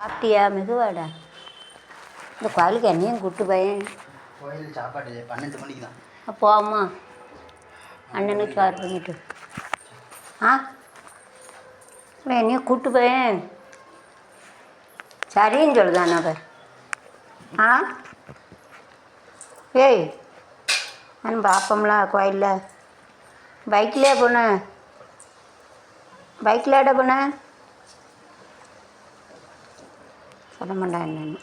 சாப்பிட்டியா மெதுவாடா? இந்த கோயிலுக்கு என்னையும் கூப்பிட்டு போயேன். கோயில் சாப்பாடு 12 மணிக்கு தான். போம்மா, அண்ணனுக்கு சார் பண்ணிட்டு இல்லை என்னையும் கூப்பிட்டு போயேன். சரின்னு சொல்லுதாண்ணா பார். ஏய் நான் பார்ப்போம்ல கோயிலில். பைக்லேயே போனேன். பைக்கில் போனேன் சொல்ல மாட்டேன் என்னன்னு.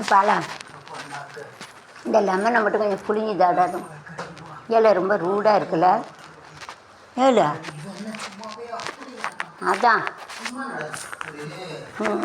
பாலா இந்த லெமனை மட்டும் கொஞ்சம் புளிங்கி தாடாடும். ஏழை ரொம்ப ரூடாக இருக்குல்ல ஏழு. அதான்